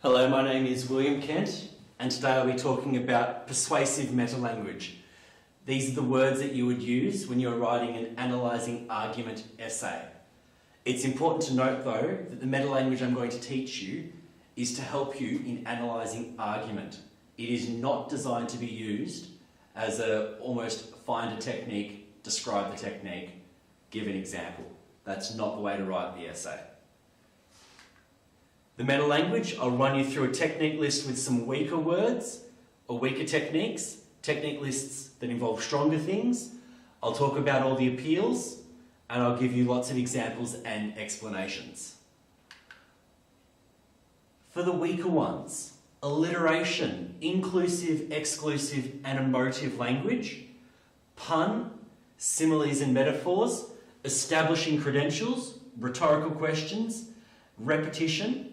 Hello, my name is William Kent, and today I'll be talking about persuasive metalanguage. These are the words that you would use when you're writing an analysing argument essay. It's important to note, though, that the metalanguage I'm going to teach you is to help you in analysing argument. It is not designed to be used as a almost find a technique, describe the technique, give an example. That's not the way to write the essay. The metalanguage, I'll run you through a technique list with some weaker words or weaker techniques, technique lists that involve stronger things. I'll talk about all the appeals, and I'll give you lots of examples and explanations. For the weaker ones, alliteration, inclusive, exclusive, and emotive language, pun, similes and metaphors, establishing credentials, rhetorical questions, repetition.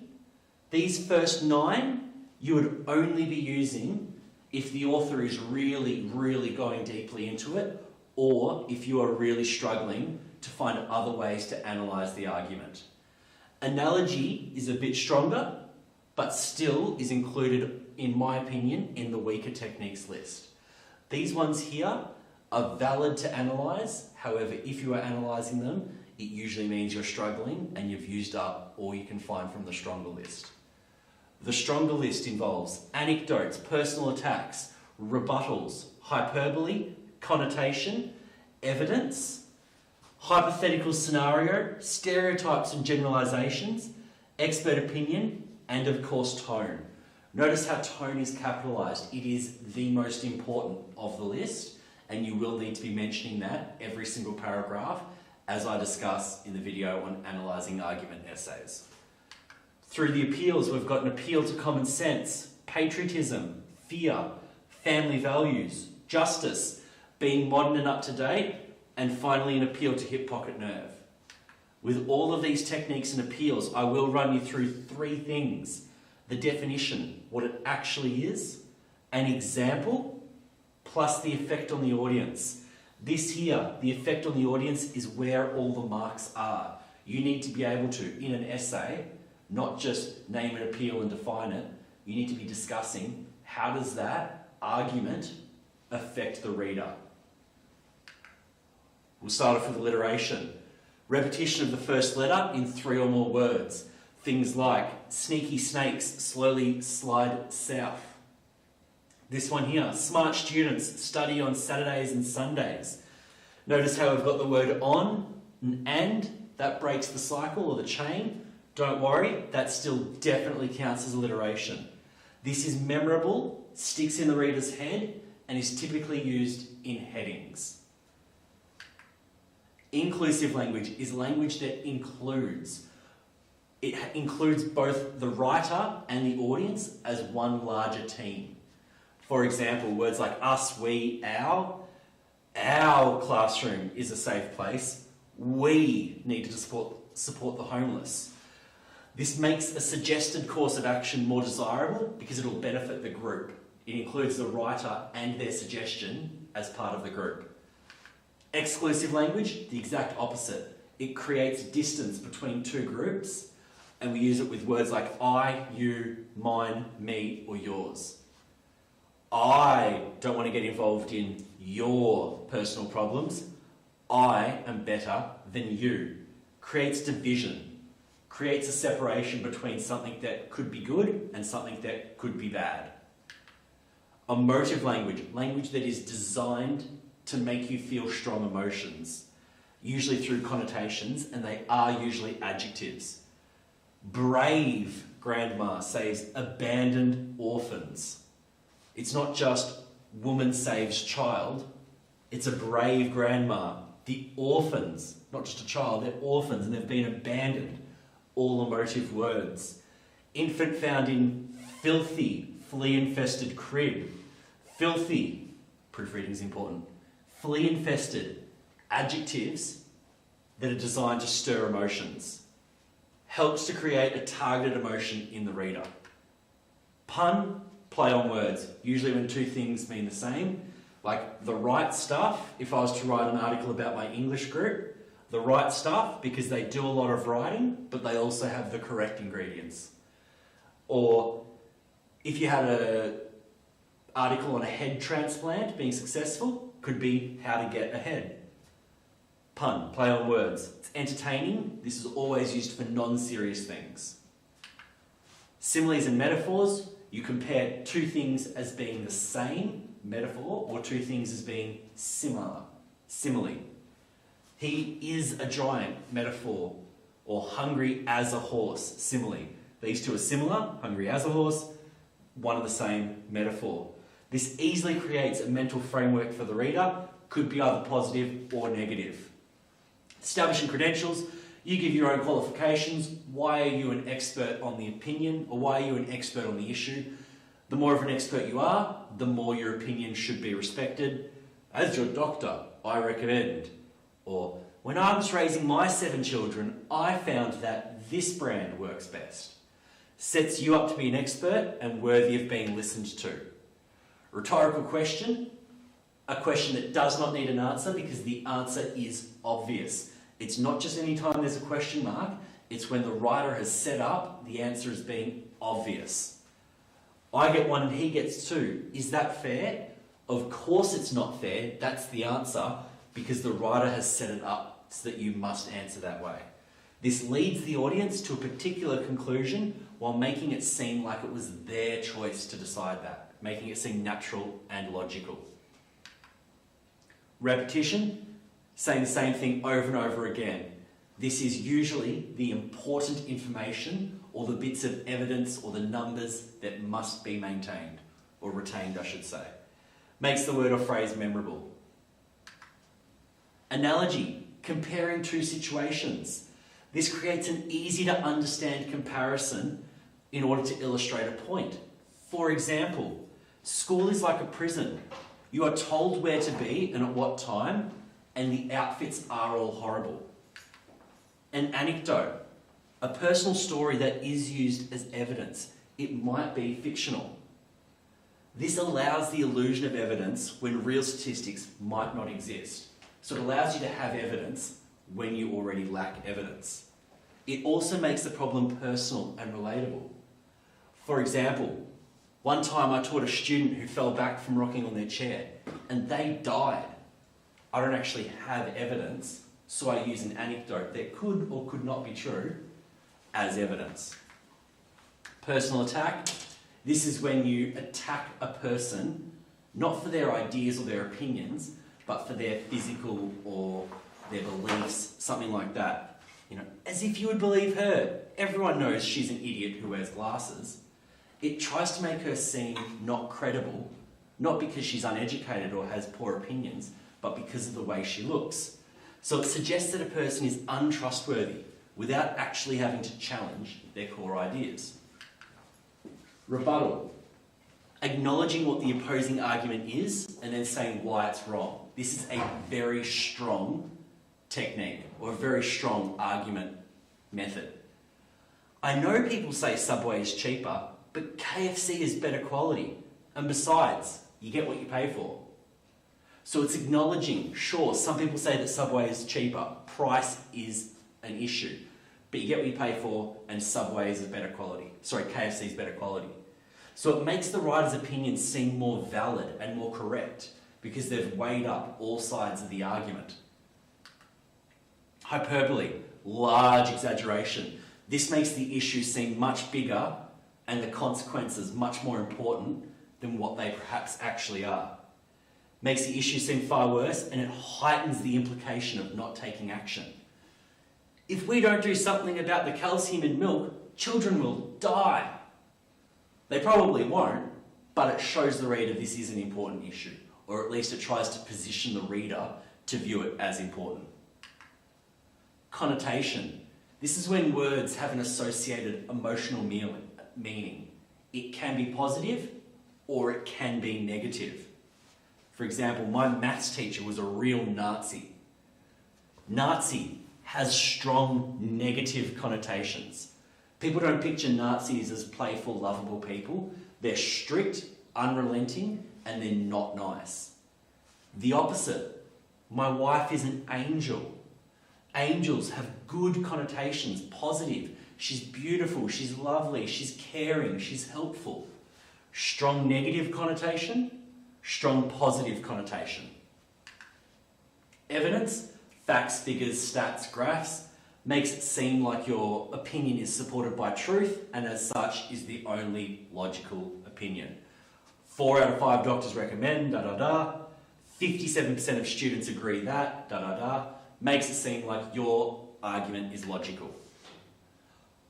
These first 9 you would only be using if the author is really going deeply into it, or if you are really struggling to find other ways to analyse the argument. Analogy is a bit stronger, but still is included, in my opinion, in the weaker techniques list. These ones here are valid to analyse. However, if you are analysing them, it usually means you're struggling and you've used up all you can find from the stronger list. The stronger list involves anecdotes, personal attacks, rebuttals, hyperbole, connotation, evidence, hypothetical scenario, stereotypes and generalisations, expert opinion, and of course tone. Notice how tone is capitalised. It is the most important of the list, and you will need to be mentioning that every single paragraph, as I discuss in the video on analysing argument essays. Through the appeals, we've got an appeal to common sense, patriotism, fear, family values, justice, being modern and up to date, and finally an appeal to hip pocket nerve. With all of these techniques and appeals, I will run you through 3 things: the definition, what it actually is, an example, plus the effect on the audience. This here, the effect on the audience, is where all the marks are. You need to be able to, in an essay, not just name an appeal and define it. You need to be discussing how does that argument affect the reader. We'll start off with alliteration. Repetition of the first letter in 3 or more words. Things like sneaky snakes slowly slide south. This one here, smart students study on Saturdays and Sundays. Notice how we've got the word on and that breaks the cycle or the chain. Don't worry, that still definitely counts as alliteration. This is memorable, sticks in the reader's head, and is typically used in headings. Inclusive language is language that includes. It includes both the writer and the audience as one larger team. For example, words like us, we, our classroom is a safe place. We need to support the homeless. This makes a suggested course of action more desirable because it will benefit the group. It includes the writer and their suggestion as part of the group. Exclusive language, the exact opposite. It creates distance between 2 groups, and we use it with words like I, you, mine, me, or yours. I don't want to get involved in your personal problems. I am better than you. Creates division. Creates a separation between something that could be good and something that could be bad. Emotive language, language that is designed to make you feel strong emotions, usually through connotations, and they are usually adjectives. Brave grandma saves abandoned orphans. It's not just woman saves child, it's a brave grandma. The orphans, not just a child, they're orphans and they've been abandoned. All emotive words. Infant found in filthy, flea-infested crib. Filthy, proofreading is important. Flea-infested, adjectives that are designed to stir emotions. Helps to create a targeted emotion in the reader. Pun, play on words. Usually when 2 things mean the same. Like the right stuff, if I was to write an article about my English group, the right stuff because they do a lot of writing, but they also have the correct ingredients. Or If you had an article on a head transplant being successful, could be how to get ahead. Pun, play on words. It's entertaining. This is always used for non-serious things. Similes and metaphors, you compare two things as being the same, metaphor, or two things as being similar, simile. He is a giant, metaphor, or hungry as a horse, simile. These two are similar, hungry as a horse, one and the same, metaphor. This easily creates a mental framework for the reader, could be either positive or negative. Establishing credentials, you give your own qualifications. Why are you an expert on the opinion, or why are you an expert on the issue? The more of an expert you are, the more your opinion should be respected. As your doctor, I recommend. Or, when I was raising my 7 children, I found that this brand works best. Sets you up to be an expert and worthy of being listened to. Rhetorical question, a question that does not need an answer because the answer is obvious. It's not just any time there's a question mark, it's when the writer has set up the answer as being obvious. I get 1 and he gets 2. Is that fair? Of course it's not fair. That's the answer because the writer has set it up so that you must answer that way. This leads the audience to a particular conclusion while making it seem like it was their choice to decide that, making it seem natural and logical. Repetition, saying the same thing over and over again. This is usually the important information or the bits of evidence or the numbers that must be maintained, or retained, I should say. Makes the word or phrase memorable. Analogy, comparing two situations. This creates an easy to understand comparison in order to illustrate a point. For example, school is like a prison. You are told where to be and at what time, and the outfits are all horrible. An anecdote, a personal story that is used as evidence. It might be fictional. This allows the illusion of evidence when real statistics might not exist. So it allows you to have evidence when you already lack evidence. It also makes the problem personal and relatable. For example, one time I taught a student who fell back from rocking on their chair and they died. I don't actually have evidence, so I use an anecdote that could or could not be true as evidence. Personal attack. This is when you attack a person, not for their ideas or their opinions, but for their physical or their beliefs, something like that. You know, as if you would believe her. Everyone knows she's an idiot who wears glasses. It tries to make her seem not credible, not because she's uneducated or has poor opinions, but because of the way she looks. So it suggests that a person is untrustworthy without actually having to challenge their core ideas. Rebuttal. Acknowledging what the opposing argument is and then saying why it's wrong. This is a very strong technique or a very strong argument method. I know people say Subway is cheaper, but KFC is better quality. And besides, you get what you pay for. So it's acknowledging, sure, some people say that Subway is cheaper. Price is an issue. But you get what you pay for, and Subway is better quality. Sorry, KFC is better quality. So it makes the writer's opinion seem more valid and more correct because they've weighed up all sides of the argument. Hyperbole, large exaggeration. This makes the issue seem much bigger and the consequences much more important than what they perhaps actually are. Makes the issue seem far worse, and it heightens the implication of not taking action. If we don't do something about the calcium in milk, children will die. They probably won't, but it shows the reader this is an important issue, or at least it tries to position the reader to view it as important. Connotation. This is when words have an associated emotional meaning. It can be positive or it can be negative. For example, my maths teacher was a real Nazi. Nazi has strong negative connotations. People don't picture Nazis as playful, lovable people. They're strict, unrelenting, and they're not nice. The opposite. My wife is an angel. Angels have good connotations, positive. She's beautiful, she's lovely, she's caring, she's helpful. strong negative connotation, strong positive connotation. Evidence, facts, figures, stats, graphs, makes it seem like your opinion is supported by truth and as such is the only logical opinion. 4 out of 5 doctors recommend, 57% of students agree that, makes it seem like your argument is logical.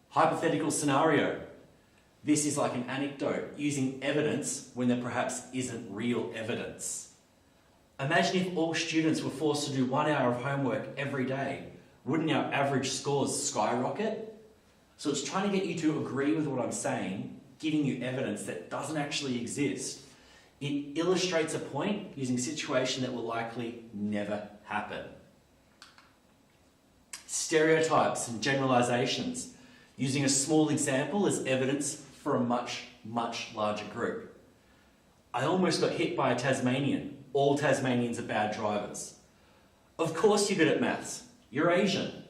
Hypothetical scenario. This is like an anecdote, using evidence when there perhaps isn't real evidence. Imagine if all students were forced to do 1 hour of homework every day. Wouldn't our average scores skyrocket? So it's trying to get you to agree with what I'm saying, giving you evidence that doesn't actually exist. It illustrates a point using a situation that will likely never happen. Stereotypes and generalizations, using a small example as evidence for a much, much larger group. I almost got hit by a Tasmanian. All Tasmanians are bad drivers. Of course you're good at maths. You're Asian.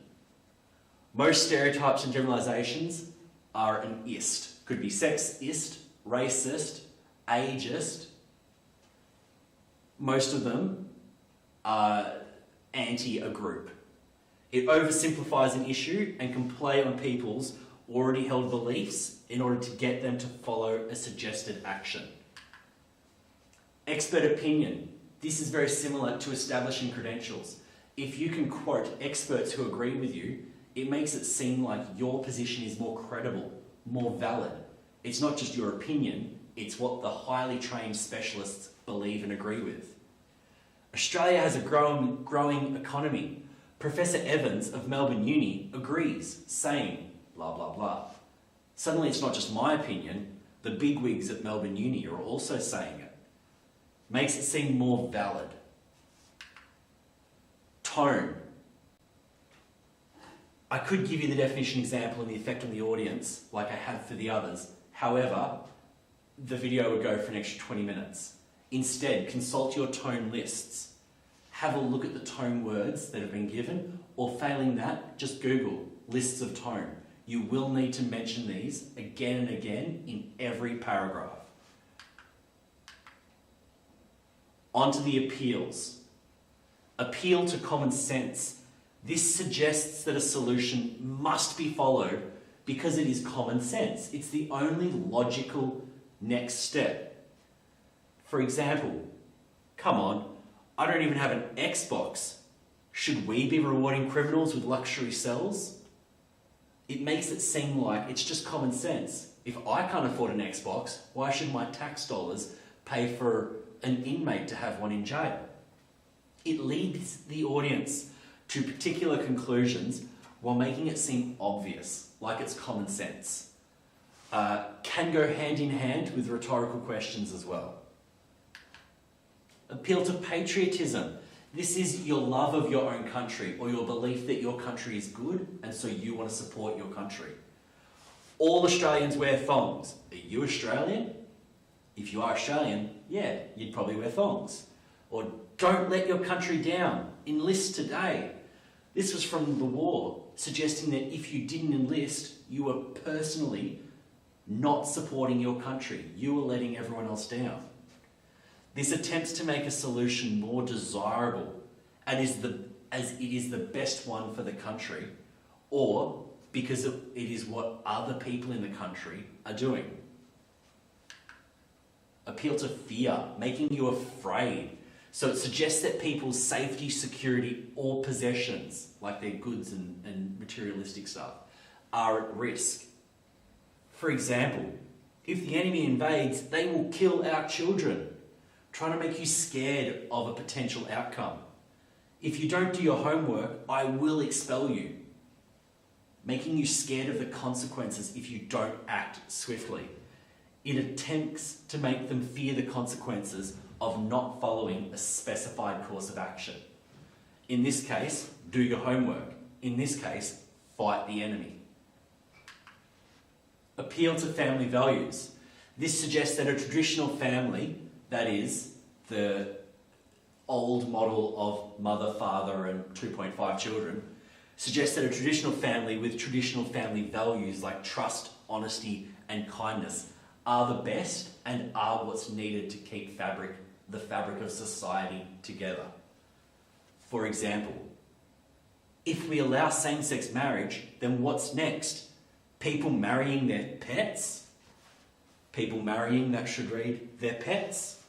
Most stereotypes and generalizations are an ist. Could be sexist, racist, ageist. Most of them are anti a group. It oversimplifies an issue and can play on people's already held beliefs in order to get them to follow a suggested action. Expert opinion. This is very similar to establishing credentials. If you can quote experts who agree with you, it makes it seem like your position is more credible, more valid. It's not just your opinion, it's what the highly trained specialists believe and agree with. Australia has a growing economy. Professor Evans of Melbourne Uni agrees, saying blah, blah, blah. Suddenly it's not just my opinion, the bigwigs at Melbourne Uni are also saying it. Makes it seem more valid. Tone. I could give you the definition example and the effect on the audience, like I have for the others. However, the video would go for an extra 20 minutes. Instead, consult your tone lists. Have a look at the tone words that have been given, or failing that, just Google lists of tone. You will need to mention these again and again in every paragraph. On to the appeals. Appeal to common sense. This suggests that a solution must be followed because it is common sense. It's the only logical next step. For example, come on, I don't even have an Xbox. Should we be rewarding criminals with luxury cells? It makes it seem like it's just common sense. If I can't afford an Xbox, why should my tax dollars pay for an inmate to have one in jail? It leads the audience to particular conclusions while making it seem obvious, like it's common sense. Can go hand in hand with rhetorical questions as well. Appeal to patriotism. This is your love of your own country or your belief that your country is good and so you want to support your country. All Australians wear thongs. Are you Australian? If you are Australian, yeah, you'd probably wear thongs. Or don't let your country down. Enlist today. This was from the war, suggesting that if you didn't enlist, you were personally not supporting your country. You were letting everyone else down. This attempts to make a solution more desirable as it is the best one for the country, or because it is what other people in the country are doing. Appeal to fear, making you afraid. So it suggests that people's safety, security, or possessions, like their goods and materialistic stuff, are at risk. For example, if the enemy invades, they will kill our children, trying to make you scared of a potential outcome. If you don't do your homework, I will expel you, making you scared of the consequences if you don't act swiftly. It attempts to make them fear the consequences of not following a specified course of action. In this case, do your homework. In this case, fight the enemy. Appeal to family values. This suggests that a traditional family, that is, the old model of mother, father, and 2.5 children, suggests that a traditional family with traditional family values like trust, honesty, and kindness are the best and are what's needed to keep the fabric of society together. For example, if we allow same-sex marriage, then what's next? People marrying their pets? People marrying that should read their pets?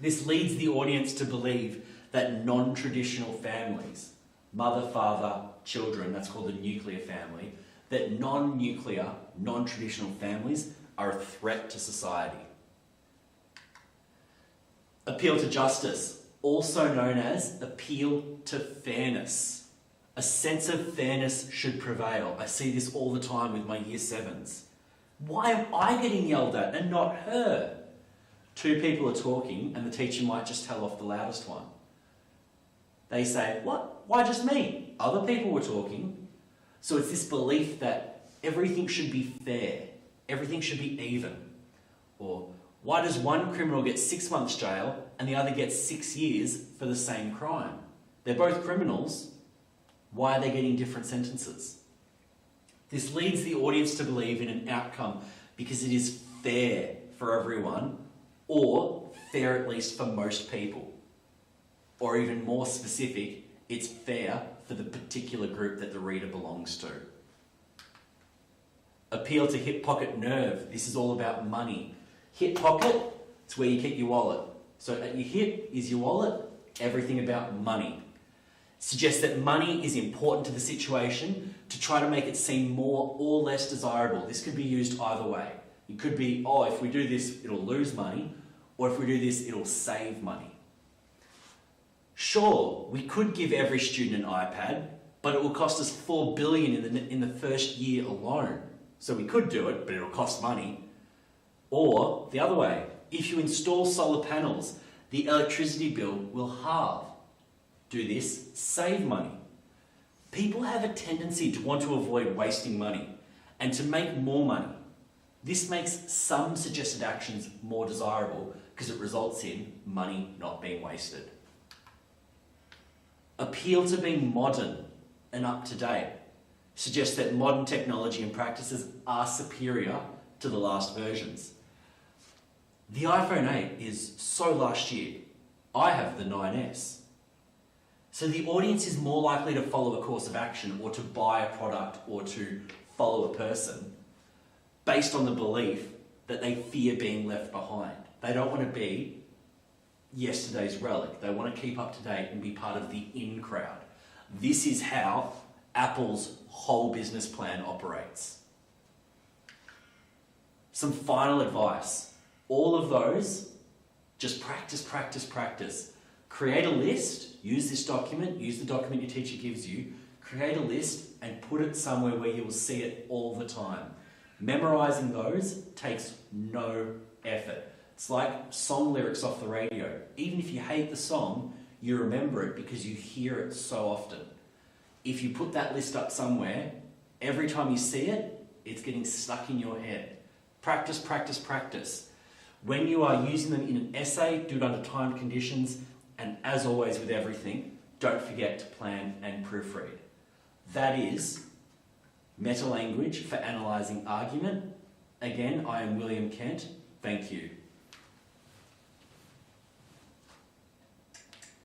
This leads the audience to believe that non-traditional families, mother, father, children, that's called the nuclear family, that non-nuclear, non-traditional families are a threat to society. Appeal to justice, also known as appeal to fairness. A sense of fairness should prevail. I see this all the time with my year 7s. Why am I getting yelled at and not her? Two people are talking and the teacher might just tell off the loudest one. They say, what? Why just me? Other people were talking. So it's this belief that everything should be fair. Everything should be even. Or why does one criminal get 6 months jail and the other gets 6 years for the same crime? They're both criminals. Why are they getting different sentences? This leads the audience to believe in an outcome because it is fair for everyone, or fair at least for most people. Or even more specific, it's fair for the particular group that the reader belongs to. Appeal to hip pocket nerve. This is all about money. Hip pocket, it's where you keep your wallet. So at your hip is your wallet, everything about money. Suggests that money is important to the situation to try to make it seem more or less desirable. This could be used either way. It could be, oh, if we do this, it'll lose money, or if we do this, it'll save money. Sure, we could give every student an iPad, but it will cost us $4 billion in the first year alone. So we could do it, but it'll cost money. Or the other way, if you install solar panels, the electricity bill will halve. Do this, save money. People have a tendency to want to avoid wasting money and to make more money. This makes some suggested actions more desirable because it results in money not being wasted. Appeal to being modern and up to date. Suggests that modern technology and practices are superior to the last versions. The iPhone 8 is so last year. I have the 9S. So the audience is more likely to follow a course of action or to buy a product or to follow a person based on the belief that they fear being left behind. They don't want to be yesterday's relic. They want to keep up to date and be part of the in crowd. This is how Apple's whole business plan operates. Some final advice. All of those, just practice, practice, practice. Create a list, use this document, use the document your teacher gives you, create a list and put it somewhere where you will see it all the time. Memorizing those takes no effort. It's like song lyrics off the radio. Even if you hate the song, you remember it because you hear it so often. If you put that list up somewhere, every time you see it, it's getting stuck in your head. Practice, practice, practice. When you are using them in an essay, do it under timed conditions, and as always with everything, don't forget to plan and proofread. That is Metalanguage for Analysing Argument. Again, I am William Kent. Thank you.